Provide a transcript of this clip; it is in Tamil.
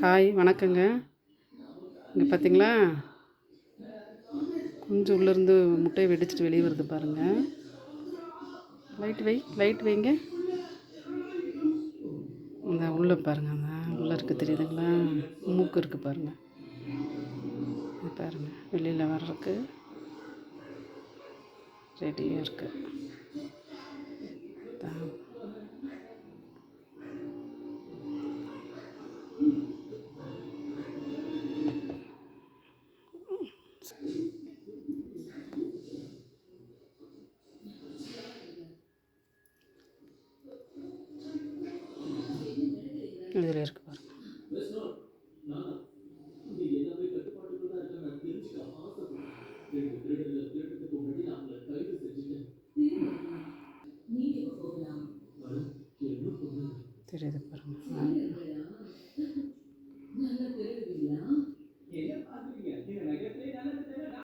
ஹாய் வணக்கங்க. இங்கே பார்த்தீங்களா, குஞ்சு உள்ளேருந்து முட்டையை வெடிச்சிட்டு வெளியே வருது பாருங்கள். லைட் வைங்க. இந்த உள்ளே பாருங்கள், அந்த உள்ளே இருக்குது தெரியுதுங்களா, மூக்கு இருக்குது பாருங்கள். இது பாருங்கள், வெளியில் வர்றதுக்கு ரெடியாக இருக்குது. இதில் இருக்குது பாருங்கள். தெரியுது பாருங்கள்.